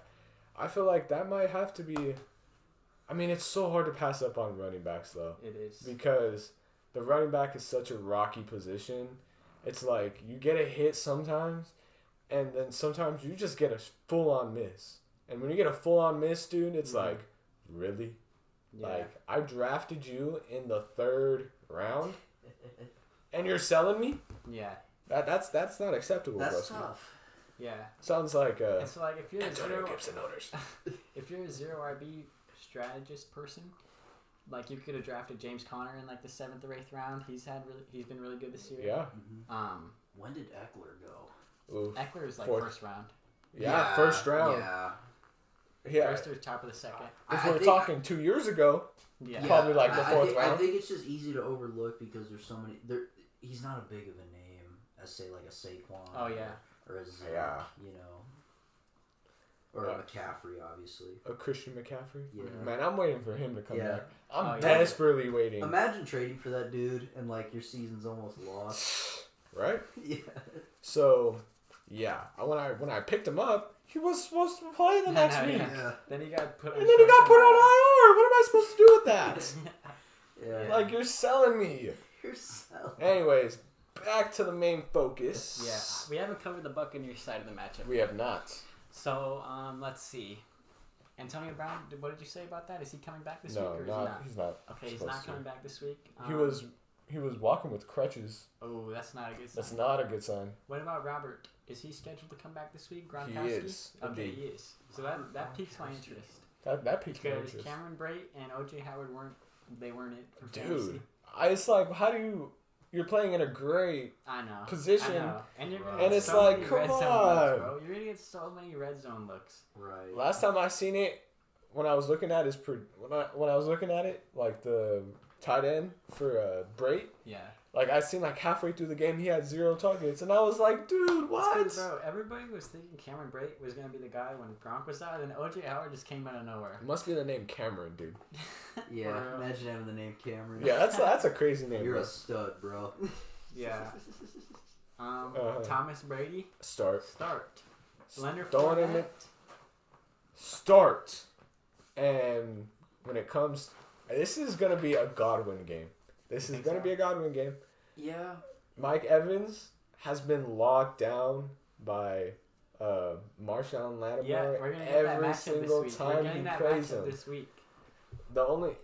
I feel like that might have to be... I mean, it's so hard to pass up on running backs, though. It is. Because the running back is such a rocky position. It's like, you get a hit sometimes, and then sometimes you just get a full-on miss. And when you get a full-on miss, dude, it's like, really? Yeah. Like, I drafted you in the 3rd round, and you're selling me? Yeah. That's not acceptable. That's Russell. tough. Yeah. Sounds like It's like if you're Antonio Gibson owners. if you're a zero RB strategist person, like you could have drafted James Conner in like the 7th or 8th round. He's been really good this year. Yeah. Mm-hmm. When did Eckler go? Oof. Eckler is like 4th. 1st round. Yeah, 1st round. Yeah. 1st or top of the 2nd. If we're talking 2 years ago, probably like the 4th round. I think it's just easy to overlook because there's so many. He's not a big of a name as say like a Saquon. Oh yeah. Or a Zach, you know. Or a McCaffrey, obviously. A Christian McCaffrey. Yeah. Man, I'm waiting for him to come back. I'm yeah. desperately waiting. Imagine trading for that dude and like your season's almost lost. Right? Yeah. So, yeah, when I picked him up, he was supposed to play the next week. Yeah. Then he got put on. And then he got put on IR. What am I supposed to do with that? Yeah. Like, you're selling me. You're selling. Anyways, back to the main focus. Yeah, we haven't covered the Buccaneers side of the matchup. We have not. So, let's see. Antonio Brown, what did you say about that? Is he coming back this week or is he not? He's not. Okay, he's not coming back this week. He was walking with crutches. Oh, that's not a good sign. That's not a good sign. What about Robert? Is he scheduled to come back this week? Gronkowski? He is. Okay, Indeed. he is. So that piques my interest. That piques my Because interest. Cameron Brate and O.J. Howard weren't it for Dude, fantasy. it's like, how do you... You're playing in a great I know. position. I know. And you're gonna And get it's so like, many come red zone on. looks, bro. You're gonna get so many red zone looks. Right. Last time I seen it, when I was looking at like the tight end for Brate, Yeah. like I seen like halfway through the game he had 0 targets, and I was like, dude, what? It's 'cause, bro, everybody was thinking Cameron Brate was gonna be the guy when Gronk was out, and O.J. Howard just came out of nowhere. It must be the name Cameron, dude. Yeah. Bro. Imagine having the name Cameron. Yeah, that's a crazy name. You're bro. a stud, bro. Yeah. Thomas Brady. Start. Leonard Throwing him Fournette. in. Start. And when it comes, this is gonna be a Godwin game. This is gonna be a Godwin game. Yeah. Mike Evans has been locked down by Marshawn Lattimore Yeah, we're gonna get that every matchup single this week. time We're getting he that plays matchup him. this week. The only,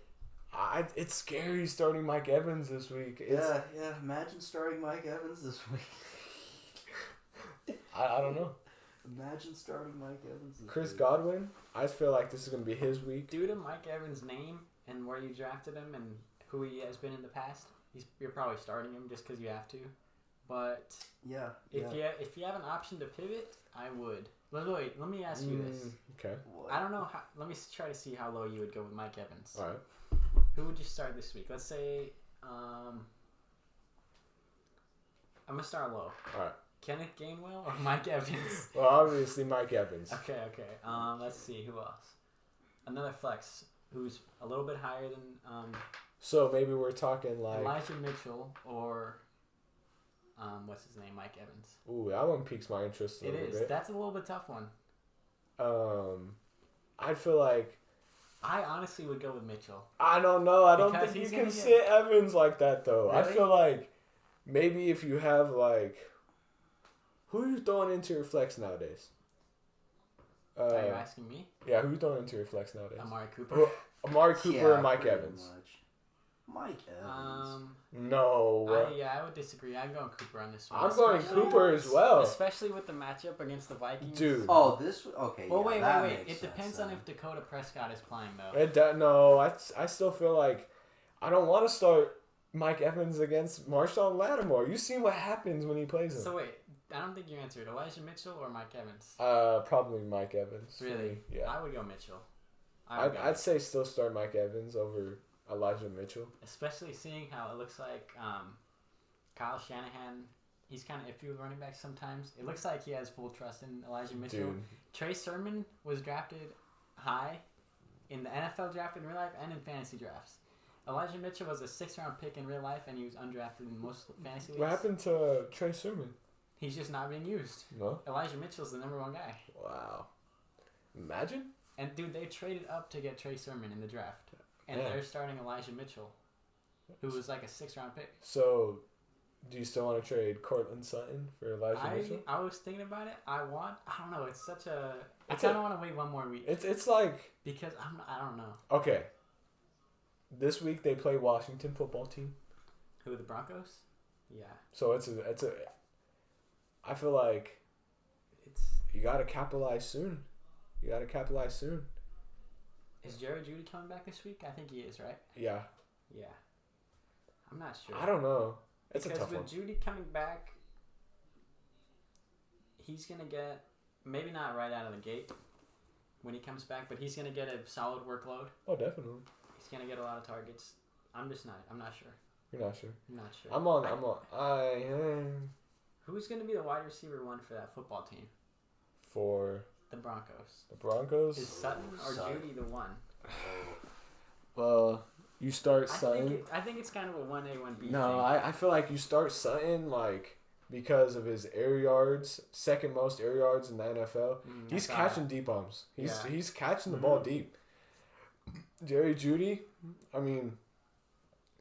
it's scary starting Mike Evans this week. Yeah. Imagine starting Mike Evans this week. I don't know. Imagine starting Mike Evans this Chris week. Godwin, I feel like this is gonna be his week. Due to Mike Evans' name and where you drafted him and who he has been in the past, you're probably starting him just because you have to. But Yeah. if you have an option to pivot, I would. Wait, let me ask you this. Okay. What? I don't know how. Let me try to see how low you would go with Mike Evans. All right. Who would you start this week? Let's say, I'm gonna start low. All right. Kenneth Gainwell or Mike Evans? Well, obviously Mike Evans. Okay. Let's see who else. Another flex who's a little bit higher than So maybe we're talking like. Elijah Mitchell or what's his name? Mike Evans. Ooh, that one piques my interest a It little is. bit. That's a little bit tough one. I feel like. I honestly would go with Mitchell. I don't know. I don't Because think you he's can gonna sit Evans like that though. I Really? feel like maybe if you have like, who are you throwing into your flex nowadays? Are you asking me? Yeah, who are you throwing into your flex nowadays? Amari Cooper. Who- Amari Cooper and Mike pretty Evans. much. Mike Evans. No. I would disagree. I'm going Cooper on this one. I'm going Especially- Cooper as well. Especially with the matchup against the Vikings. Dude. Oh, this. Okay. Well, yeah, wait. that It makes depends sense on then. if Dakota Prescott is playing, though. No, I still feel like I don't want to start Mike Evans against Marshawn Lattimore. You seen what happens when he plays him. So, wait. I don't think you answered. Elijah Mitchell or Mike Evans? Probably Mike Evans. Really? Yeah. I would go Mitchell. I'd say still start Mike Evans over Elijah Mitchell. Especially seeing how it looks like Kyle Shanahan, he's kind of iffy with running backs sometimes. It looks like he has full trust in Elijah Mitchell. Dude. Trey Sermon was drafted high in the NFL draft in real life and in fantasy drafts. Elijah Mitchell was a 6th-round pick in real life, and he was undrafted in most fantasy leagues. What happened to Trey Sermon? He's just not being used. No? Elijah Mitchell's the number 1 guy. Wow. Imagine? And, dude, they traded up to get Trey Sermon in the draft. And Yeah. they're starting Elijah Mitchell, who was like a 6th-round pick. So, do you still want to trade Cortland Sutton for Elijah Mitchell? I was thinking about it. I don't know. It's such a... I kind of want to wait one more week. It's like... Because I don't know. Okay. This week they play Washington football team. Who, the Broncos? Yeah. So it's a... I feel like... You got to capitalize soon. Is Jerry Jeudy coming back this week? I think he is, right? Yeah. Yeah. I'm not sure. I don't know. It's a tough one. Because with Jeudy coming back, he's going to get, maybe not right out of the gate when he comes back, but he's going to get a solid workload. Oh, definitely. He's going to get a lot of targets. I'm not sure. You're not sure? I'm not sure. I am. Who's going to be the wide receiver 1 for that football team? For the Broncos. The Broncos? Is Sutton or Jeudy the 1? Well, you start Sutton. I think it's kind of a 1A, 1B No, thing. I feel like you start Sutton because of his air yards, second most air yards in the NFL. He's catching deep bombs. He's catching the ball deep. Jerry Jeudy, I mean,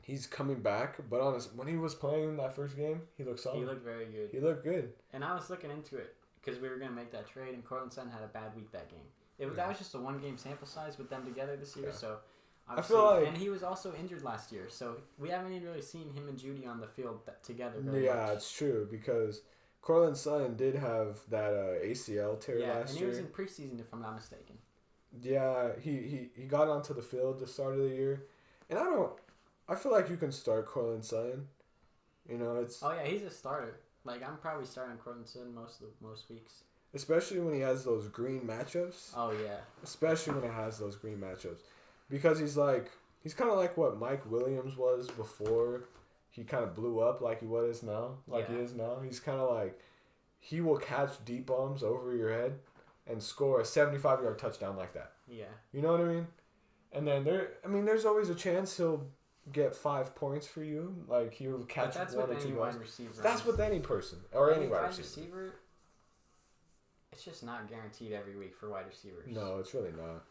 he's coming back, but when he was playing that first game, he looked solid. He looked very good. He looked good. And I was looking into it because we were going to make that trade, and Cortland Sutton had a bad week that game. That was just a 1-game sample size with them together this year, so... I feel like... And he was also injured last year, so we haven't even really seen him and Jeudy on the field together very much. It's true, because Cortland Sutton did have that ACL tear last year. Yeah, and he was in preseason, if I'm not mistaken. Yeah, he got onto the field at the start of the year. And I feel like you can start Cortland Sutton. You know, it's... Oh, yeah, he's a starter. I'm probably starting Cortland Sutton most weeks. Especially when he has those green matchups. Oh, yeah. Especially when it has those green matchups. Because he's kind of like what Mike Williams was before he kind of blew up like he is now. He is now. He's kind of like, he will catch deep bombs over your head and score a 75-yard touchdown like that. Yeah. You know what I mean? And then there's always a chance he'll get 5 points for you. He'll catch one or two balls. That's with any person or any wide receiver. It's just not guaranteed every week for wide receivers. No, it's really not.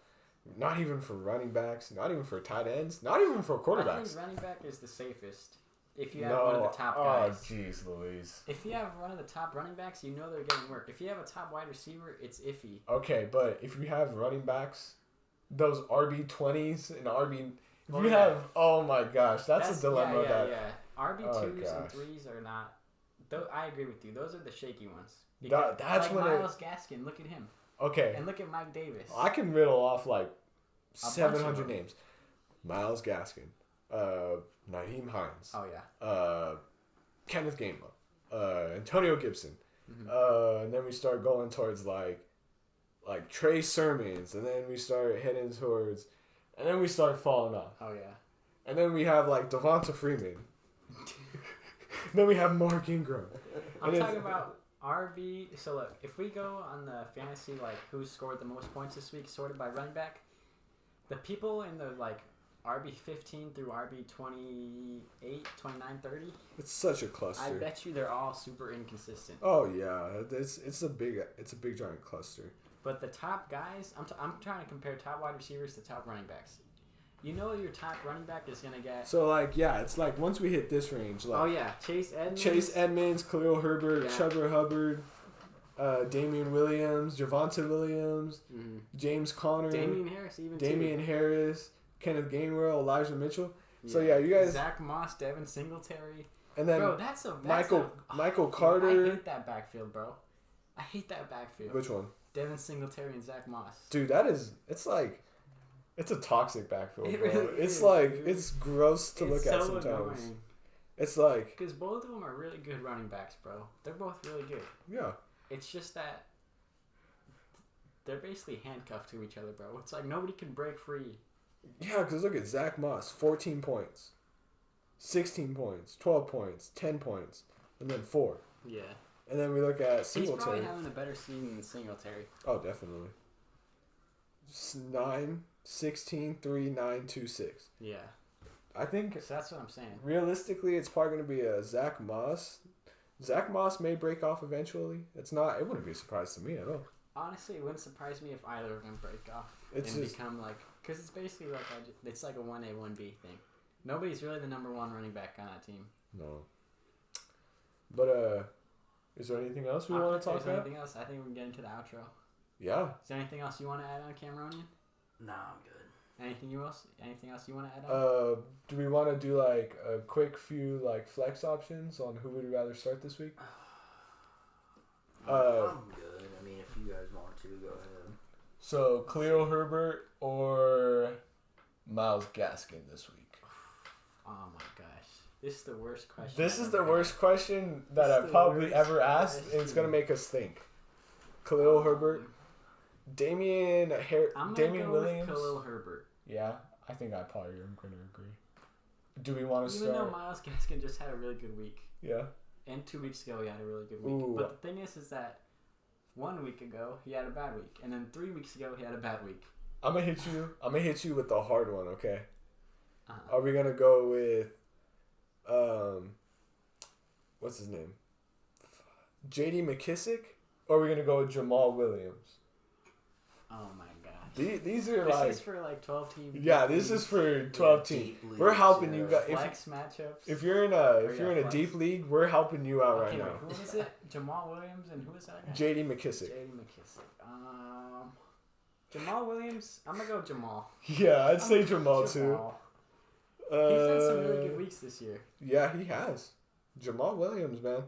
Not even for running backs. Not even for tight ends. Not even for quarterbacks. I think running back is the safest. If you have one of the top guys. Oh, jeez, Louise. If you have one of the top running backs, you know they're getting work. If you have a top wide receiver, it's iffy. Okay, but if you have running backs, those RB20s and RB... Oh my gosh, that's a dilemma. RB2s and 3s are not... I agree with you. Those are the shaky ones. That's when Myles Gaskin, look at him. Okay. And look at Mike Davis. I can riddle off 700 names. Myles Gaskin. Nyheim Hines. Oh, yeah. Kenneth Gainwell. Antonio Gibson. Mm-hmm. And then we start going towards like Trey Sermons. And then we start heading towards... And then we start falling off. Oh, yeah. And then we have Devonta Freeman. Then we have Mark Ingram. I'm talking about... RB, so look, if we go on the fantasy, who scored the most points this week, sorted by running back, the people in the, RB 15 through RB 28, 29, 30. It's such a cluster. I bet you they're all super inconsistent. Oh yeah, it's a big giant cluster. But the top guys, I'm trying to compare top wide receivers to top running backs. You know your top running back is gonna get. So it's once we hit this range, Chase Edmonds, Khalil Herbert, Chuba Hubbard, Damian Williams, Javonte Williams, James Conner, Damian Harris, Kenneth Gainwell, Elijah Mitchell. Yeah. So you guys. Zach Moss, Devin Singletary. And then bro, Michael Carter. I hate that backfield, bro. I hate that backfield. Which one? Devin Singletary and Zach Moss. Dude, it's a toxic backfield, bro. Really it's is, it's gross to look at sometimes. Annoying. It's like... Because both of them are really good running backs, bro. They're both really good. Yeah. It's just that they're basically handcuffed to each other, bro. It's like nobody can break free. Yeah, because look at Zach Moss. 14 points. 16 points. 12 points. 10 points. And then 4. Yeah. And then we look at Singletary. He's probably having a better season than Singletary. Oh, definitely. 9, 16, 3, 9, 2, 6. Yeah. I think... So that's what I'm saying. Realistically, it's probably going to be a Zach Moss. Zach Moss may break off eventually. It wouldn't be a surprise to me at all. Honestly, it wouldn't surprise me if either of them break off become like... Because it's basically like it's like a 1A, 1B thing. Nobody's really the number one running back on that team. No. But, is there anything else we want to talk about? Anything else? I think we can get into the outro. Yeah. Is there anything else you want to add on, Cameronian? Nah, I'm good. Anything else you want to add on? Do we want to do like a quick few like flex options on who would rather start this week? I'm good. I mean, if you guys want to, go ahead. So Khalil Herbert or Myles Gaskin this week? Oh my gosh, this is the worst question. This is the worst question that I've probably ever asked, and it's gonna make us think. Khalil Herbert, Damian Williams. With Khalil Herbert. Yeah, I think I probably am gonna agree. Do we want to start? Even though Myles Gaskin just had a really good week. Yeah. And 2 weeks ago he had a really good week. Ooh. But the thing is that 1 week ago he had a bad week, and then 3 weeks ago he had a bad week. I'm gonna hit you with the hard one, okay? Uh-huh. Are we gonna go with what's his name? J.D. McKissick? Or are we gonna go with Jamal Williams? Oh my gosh. These are This is for like 12 teams. Yeah, this is for 12 teams. We're helping you guys. Flex matchups. If you're in a deep league, we're helping you out right now. Who is it? Jamal Williams and who is that guy? J.D. McKissick. J.D. McKissick. Jamal Williams. I'm gonna go Jamal. Yeah, I'd say Jamal too. He's had some really good weeks this year. Yeah, he has. Jamal Williams, man.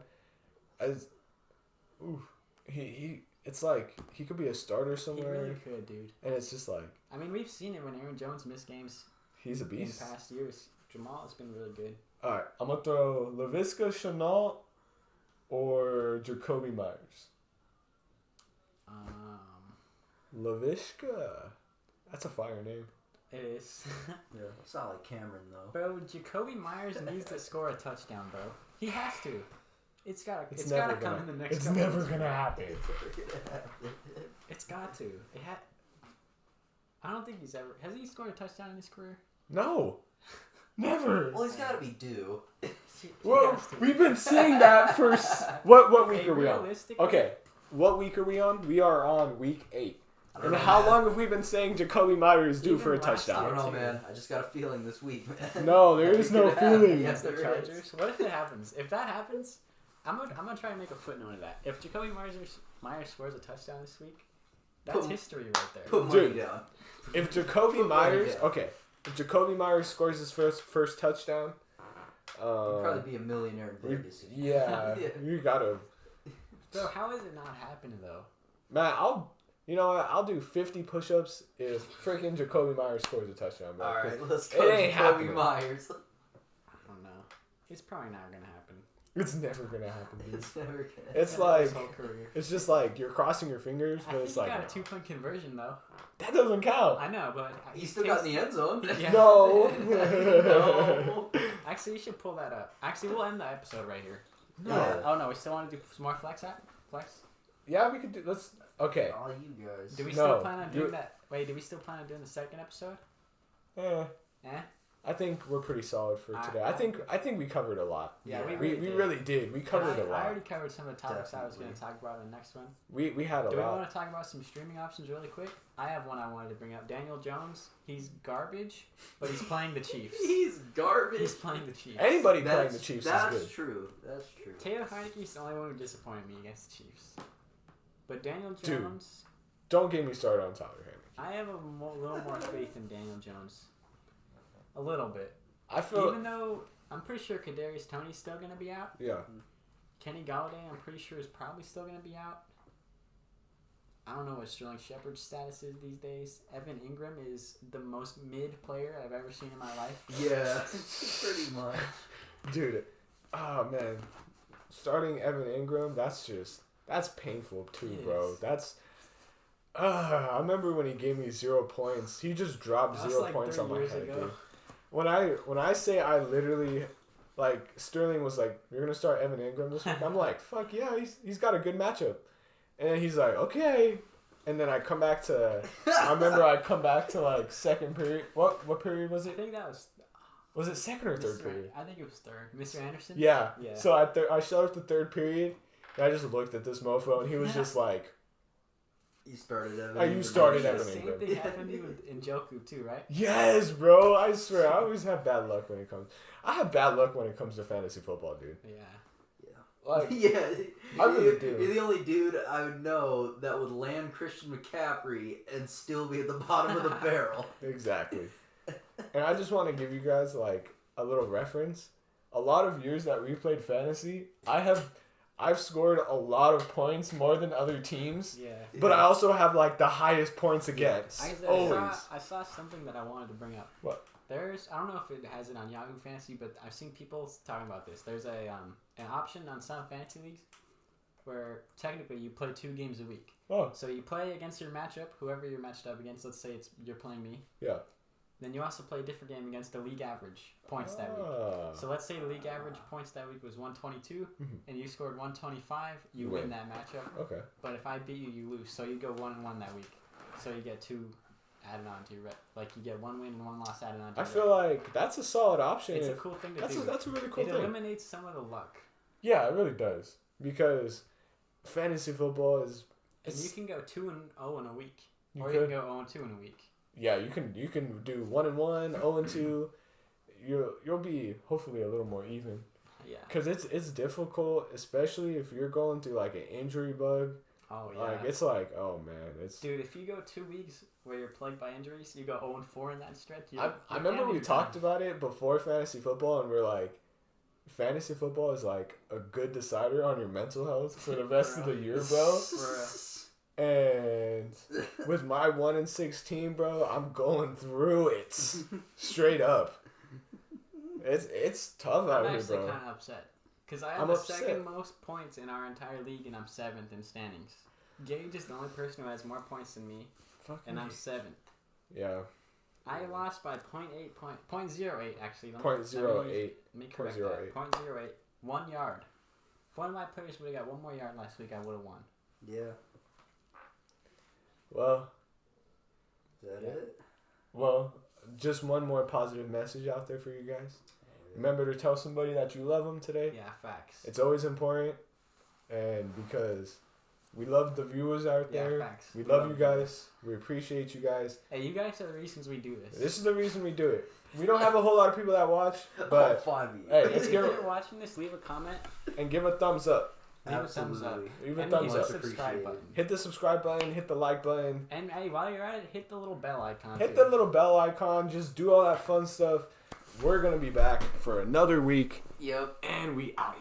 It's like he could be a starter somewhere. He really could, dude. And it's just like... I mean, we've seen it when Aaron Jones missed games. He's a beast. In past years. Jamal has been really good. Alright, I'm going to throw Laviska Shenault or Jacoby Myers. Laviska. That's a fire name. It is. Yeah, it's not like Cameron, though. Bro, Jacoby Myers needs to score a touchdown, bro. He has to. It's gotta come in the next. It's never gonna happen. It's got to. I don't think he's ever. Has he scored a touchdown in his career? No, never. Well, he's got to be due. Well, we've been seeing that for what week are we on? Okay, what week are we on? We are on week 8. And how long have we been saying Jacoby Myers due for a touchdown? I don't know, man. I just got a feeling this week, man. No, there is no feeling. Against the Chargers. What if it happens? If that happens, I'm gonna try and make a footnote of that. If Jacoby Myers scores a touchdown this week, that's history right there. Put money down. If Jacoby Myers, if Jacoby Myers scores his first touchdown, he'd probably be a millionaire in Vegas. Yeah, you gotta. Bro, how is it not happening though? Man, I'll do 50 push-ups if freaking Jacoby Myers scores a touchdown, bro. All right, let's go. Jacoby Myers. I don't know. It's probably not gonna happen. It's never gonna happen, dude. It's never gonna. It's like it's just like you're crossing your fingers, but it's like you got a 2-point conversion though. That doesn't count. I know, but he still got in the end zone. Yeah. No. No. Actually, you should pull that up. Actually, we'll end the episode right here. No. Yeah. Oh no, we still want to do some more flex? Yeah, we could do. Let's. Okay. All you guys. Do we still plan on doing that? Wait, do we still plan on doing the second episode? I think we're pretty solid for today. I think we covered a lot. Yeah, we really did. We covered a lot. I already covered some of the topics I was going to talk about in the next one. We had a lot. Do we want to talk about some streaming options really quick? I have one I wanted to bring up. Daniel Jones, he's garbage, but he's playing the Chiefs. He's garbage. He's playing the Chiefs. Anybody playing the Chiefs is good. That's true. That's true. Taylor Heineke's the only one who disappointed me against the Chiefs. But Daniel Jones... Don't get me started on Tyler Heineke. I have a little more faith in Daniel Jones. A little bit. Even though I'm pretty sure Kadarius Toney's still going to be out. Yeah. Kenny Galladay, I'm pretty sure, is probably still going to be out. I don't know what Sterling Shepard's status is these days. Evan Ingram is the most mid player I've ever seen in my life. Yeah, pretty much. Dude, oh man, starting Evan Ingram, that's painful too, bro. That's I remember when he gave me 0 points. He just dropped 0 points on my head, dude. When I say I literally, like, Sterling was like, "You're gonna start Evan Ingram this week," I'm like, "Fuck yeah, he's got a good matchup," and then he's like, "Okay," and then I come back to, like second period. What period was I it? think that Was it second or third period? I think it was third. Mr. Anderson? Yeah. So I showed up the third period, and I just looked at this mofo, and he was just like, You started Evan. You started Evan Same Ingram. thing happened to you in Njoku too, right? Yes, bro. I swear, I always have bad luck when it comes. I have bad luck when it comes to fantasy football, dude. Yeah. Like, yeah, I really do. You're the only dude I would know that would land Christian McCaffrey and still be at the bottom of the barrel. Exactly. And I just want to give you guys like a little reference. A lot of years that we played fantasy, I've scored a lot of points more than other teams. Yeah. But I also have like the highest points against. I saw something that I wanted to bring up. What? I don't know if it has it on Yahoo Fantasy, but I've seen people talking about this. There's an option on some fantasy leagues where technically you play 2 games a week. Oh. So you play against your matchup, whoever you're matched up against. Let's say you're playing me. Yeah. Then you also play a different game against the league average points that week. So let's say the league average points that week was 122, and you scored 125. You win that matchup. Okay. But if I beat you, you lose. So you go 1-1 that week. So you get 2 added on to your like you get 1 win and 1 loss added on to your I feel like that's a solid option. It's a cool thing to do. That's a really cool thing. It eliminates some of the luck. Yeah, it really does. Because fantasy football is... And you can go 2-0 in a week. You can go 0-2 in a week. Yeah, you can do 1-1, 0-2. You'll be hopefully a little more even. Yeah. Because it's difficult, especially if you're going through like an injury bug. Oh yeah. Like it's like, oh man, it's. Dude, if you go 2 weeks where you're plagued by injuries, you go 0-4 in that stretch. I remember we talked about it before fantasy football, and we're like, fantasy football is like a good decider on your mental health for the rest of the year, bro. And with my 1-6 team, bro, I'm going through it straight up. It's tough out here, bro. I'm actually kind of upset because I have the second most points in our entire league, and I'm 7th in standings. Gage is the only person who has more points than me, and I'm 7th. Yeah. I lost by 0.08 actually. 0.08. Let me correct that. 0.08. 1 yard. If one of my players would have got 1 more yard last week, I would have won. Yeah. Well. Is that it? Well, just one more positive message out there for you guys. Remember to tell somebody that you love them today. Yeah, facts. It's always important, and because we love the viewers out there. Yeah, facts. We love you guys. We appreciate you guys. Hey, you guys are the reasons we do this. This is the reason we do it. We don't have a whole lot of people that watch, but hey, if you're watching this, leave a comment and give a thumbs up. Leave a thumbs up. Leave a thumbs up. Subscribe button. Hit the subscribe button. Hit the like button. And hey, while you're at it, hit the little bell icon. Hit the little bell icon. Just do all that fun stuff. We're gonna be back for another week. Yep. And we out.